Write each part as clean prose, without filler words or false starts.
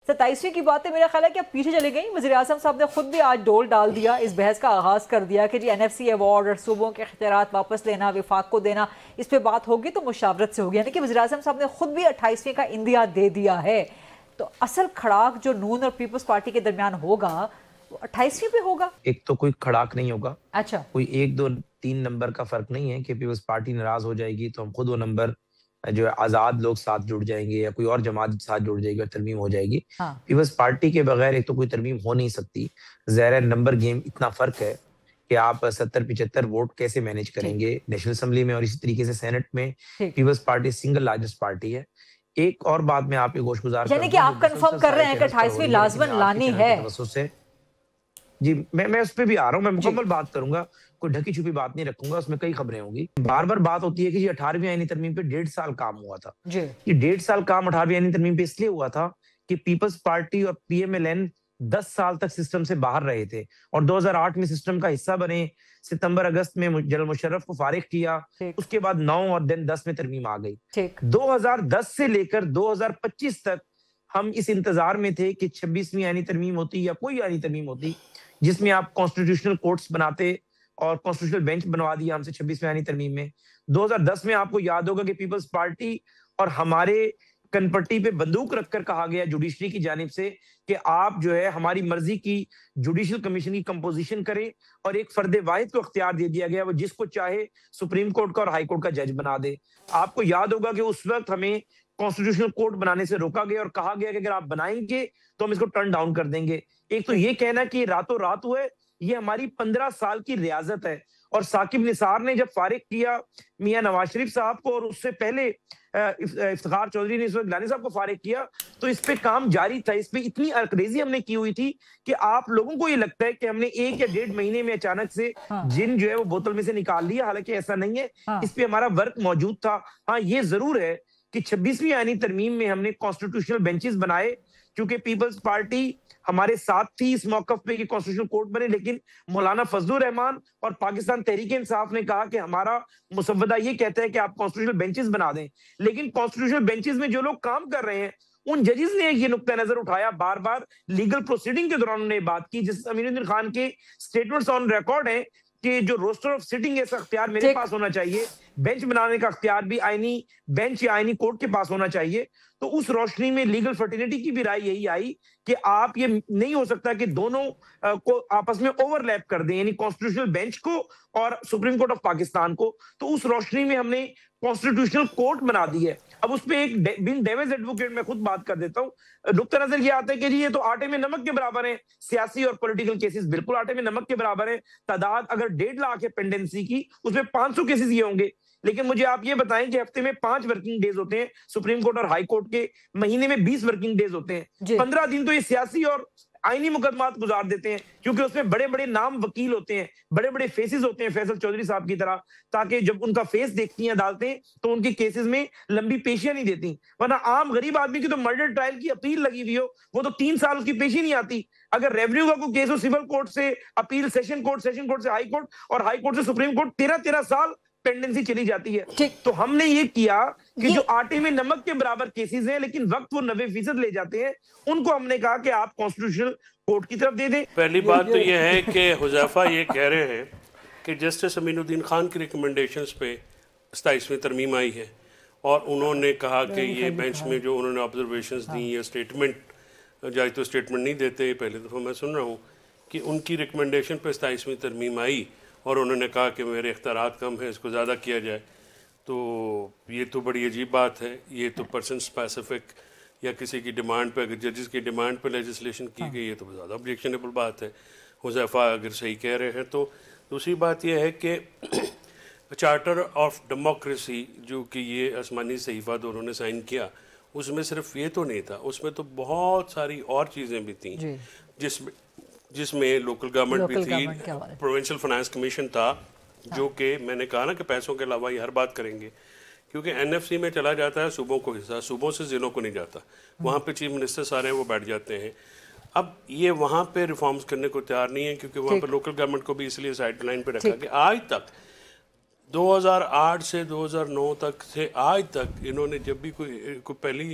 27ویں کی باتیں میرا خیال ہے کہ اب پیچھے چلے گئیں. وزیر اعظم صاحب نے خود بھی آج ڈول ڈال دیا, اس بحث کا آغاز کر دیا کہ جی NFC ایوارڈ اور صوبوں کے اختیارات واپس لینا, وفاق کو دینا, اس پہ بات ہوگی تو مشاورت سے ہوگی. یعنی کہ وزیر اعظم صاحب نے خود بھی 28ویں کا اندیا دے دیا ہے. تو اصل کھڑاک جو نون اور پیپلز پارٹی کے درمیان ہوگا وہ 28ویں پہ ہوگا. ایک تو کوئی کھڑاک نہیں ہوگا, اچھا کوئی 1 2 3 نمبر کا فرق نہیں ہے کہ پیپلز پارٹی ناراض ہو جائے گی تو ہم خود وہ نمبر جو آزاد لوگ ساتھ جڑ جائیں گے یا کوئی اور جماعت ساتھ جڑ جائے گی اور ترمیم ہو جائے گی. پیپلز پارٹی کے بغیر ایک تو کوئی ترمیم ہو نہیں سکتی. ظاہر نمبر گیم اتنا فرق ہے کہ آپ 70-75 ووٹ کیسے مینیج کریں گے نیشنل اسمبلی میں, اور اسی طریقے سے سینٹ میں Peoples Party single largest party ہے. ایک اور بات میں آپ کے گوش گزار یعنی کہ آپ کنفرم کر رہے ہیں کہ 28ویں لازماً لانی ہے. جی میں اس پہ بھی آ رہا ہوں, میں مکمل بات کروں گا, کوئی ڈھکی چھپی بات نہیں رکھوں گا, اس میں کئی خبریں ہوں گی. بار بار بات ہوتی ہے کہ 18ویں آئینی ترمیم پہ 1.5 سال کام ہوا تھا. یہ 1.5 سال کام 18ویں آئینی ترمیم پہ اس لیے ہوا تھا کہ پیپلز پارٹی اور PMLN 10 سال تک سسٹم سے باہر رہے تھے اور 2008 میں سسٹم کا حصہ بنے. ستمبر اگست میں جنرل مشرف کو فارغ کیا, اس کے بعد 9 اور دن 10 میں ترمیم آ گئی. 2010 سے لے کر 2025 تک ہم اس انتظار میں تھے کہ 26ویں آئینی ترمیم ہوتی یا کوئی آئینی ترمیم ہوتی جس میں آپ کانسٹیٹیوشنل کورٹس بناتے, اور کانسٹیٹیوشنل بینچ بنوا دیا ہم سے 26ویں آئینی ترمیم میں. 2010 میں آپ کو یاد ہوگا کہ پیپلز پارٹی اور ہمارے کنپٹی پہ بندوق رکھ کر کہا گیا جوڈیشری کی جانب سے کہ آپ جو ہے ہماری مرضی کی جوڈیشل کمیشن کی کمپوزیشن کریں, اور ایک فرد واحد کو اختیار دے دیا گیا وہ جس کو چاہے سپریم کورٹ کا اور ہائی کورٹ کا جج بنا دے. آپ کو یاد ہوگا کہ اس وقت ہمیں کانسٹیٹیوشنل کورٹ بنانے سے روکا گیا اور کہا گیا کہ اگر آپ بنائیں گے تو ہم اس کو ٹرن ڈاؤن کر دیں گے. ایک تو یہ کہنا کہ یہ راتوں رات ہوئے, یہ ہماری 15 سال کی ریاضت ہے. اور ثاقب نثار نے جب فارغ کیا میاں نواز شریف صاحب کو, اور اس سے پہلے افتخار چودھری نے اس وقت گیلانی صاحب کو فارغ کیا, تو اس پہ کام جاری تھا. اس پہ اتنی ارکریزی ہم نے کی ہوئی تھی کہ آپ لوگوں کو یہ لگتا ہے کہ ہم نے 1 یا 1.5 مہینے میں اچانک سے جن جو ہے وہ بوتل میں سے نکال لیا, حالانکہ ایسا نہیں ہے. اس پہ ہمارا ورک موجود تھا. ہاں یہ ضرور ہے کہ 26ویں آئینی ترمیم میں ہم نے کانسٹیٹیوشنل بینچز بنائے, کیونکہ پیپلز پارٹی ہمارے ساتھ تھی اس موقف پہ کہ کانسٹیٹیوشنل کورٹ بنے, لیکن مولانا فضل الرحمان اور پاکستان تحریک انصاف نے کہا کہ ہمارا مسودہ یہ کہتا ہے کہ آپ کانسٹیٹیوشنل بینچز بنا دیں. لیکن کانسٹیٹیوشنل بینچز میں جو لوگ کام کر رہے ہیں ان ججز نے یہ نقطہ نظر اٹھایا بار بار لیگل پروسیڈنگ کے دوران, انہوں نے بات کی جس امین الدین خان کے سٹیٹمنٹس آن ریکارڈ ہیں کہ جو روسٹر آف سٹنگ ایسا اختیار میرے پاس ہونا چاہیے, بینچ بنانے کا اختیار بھی آئینی بینچ یا آئینی کورٹ کے پاس ہونا چاہیے. تو اس روشنی میں لیگل فرٹینٹی کی بھی رائے یہی آئی کہ آپ یہ نہیں ہو سکتا کہ دونوں کو آپس میں اوور لیپ کر دیں, یعنی کانسٹیٹیوشنل بینچ کو اور سپریم کورٹ آف پاکستان کو. تو اس روشنی میں ہم نے کانسٹیٹیوشنل کورٹ بنا دی ہے. اب اس پہ ایک بن ڈیوز ایڈوکیٹ میں خود بات کر دیتا ہوں. نقطہ نظر یہ آتا ہے کہ یہ تو آٹے میں نمک کے برابر ہیں, سیاسی اور پولیٹیکل کیسز بالکل آٹے میں نمک کے برابر ہیں. تعداد اگر 1.5 لاکھ ہے پینڈنسی کی, اس میں 500 کیسز یہ ہوں گے. لیکن مجھے آپ یہ بتائیں کہ ہفتے میں 5 ورکنگ ڈیز ہوتے ہیں سپریم کورٹ اور ہائی کورٹ کے, مہینے میں 20 ورکنگ ڈیز ہوتے ہیں. 15 دن تو یہ سیاسی اور آئینی مقدمات گزار دیتے ہیں, کیونکہ اس میں بڑے بڑے نام وکیل ہوتے ہیں, بڑے بڑے فیسز ہوتے ہیں فیصل چودھری صاحب کی طرح, تاکہ جب ان کا فیس دیکھتی ہیں عدالتیں تو ان کے کیسز میں لمبی پیشیاں نہیں دیتی. ورنہ عام غریب آدمی کی تو مرڈر ٹرائل کی اپیل لگی ہوئی ہو, وہ تو 3 سال اس کی پیشی نہیں آتی. اگر ریونیو کا کوئی کیس ہو سول کورٹ سے اپیل سیشن کورٹ سے ہائی کورٹ, اور ہائی کورٹ سے سپریم کورٹ, 13 سال پینڈنسی چلی جاتی ہے. تو ہم نے یہ کیا کہ جو آٹے میں نمک کے برابر کیسز ہیں لیکن وقت وہ 90% لے جاتے ہیں, ان کو ہم نے کہا کہ آپ کانسٹیٹیوشنل کورٹ کی طرف دے دیں. پہلی بات تو یہ ہے کہ حذیفہ یہ کہہ رہے ہیں کہ جسٹس امین الدین خان کی ریکمنڈیشنز پہ 27ویں ترمیم آئی ہے, اور انہوں نے کہا کہ یہ بینچ میں جو انہوں نے آبزرویشنز دیں یا اسٹیٹمنٹ, جائے تو اسٹیٹمنٹ نہیں دیتے, پہلے دفعہ میں سن رہا ہوں کہ ان کی ریکمنڈیشن پہ 27ویں ترمیم آئی, اور انہوں نے کہا کہ میرے اختیارات کم ہیں, اس کو زیادہ کیا جائے. تو یہ تو بڑی عجیب بات ہے. یہ تو پرسن اسپیسیفک یا کسی کی ڈیمانڈ پہ, اگر ججز کی ڈیمانڈ پہ لیجسلیشن کی گئی ہے تو زیادہ آبجیکشنیبل بات ہے. حذیفہ اگر صحیح کہہ رہے ہیں تو. دوسری بات یہ ہے کہ چارٹر آف ڈیموکریسی جو کہ یہ آسمانی صحیفہ دونوں نے سائن کیا, اس میں صرف یہ تو نہیں تھا, اس میں تو بہت ساری اور چیزیں بھی تھیں جس میں لوکل گورنمنٹ بھی تھی, پروونشل فائنانس کمیشن تھا, جو کہ میں نے کہا نا کہ پیسوں کے علاوہ یہ ہر بات کریں گے, کیونکہ NFC میں چلا جاتا ہے صوبوں کو حصہ, صوبوں سے ضلعوں کو نہیں جاتا. وہاں پہ چیف منسٹر سارے ہیں وہ بیٹھ جاتے ہیں. اب یہ وہاں پہ ریفارمز کرنے کو تیار نہیں ہے, کیونکہ وہاں پہ لوکل گورنمنٹ کو بھی اس لیے سائڈ لائن پہ رکھا کہ آج تک 2008 سے 2009 تک سے آج تک انہوں نے جب بھی کوئی پہلی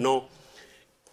9।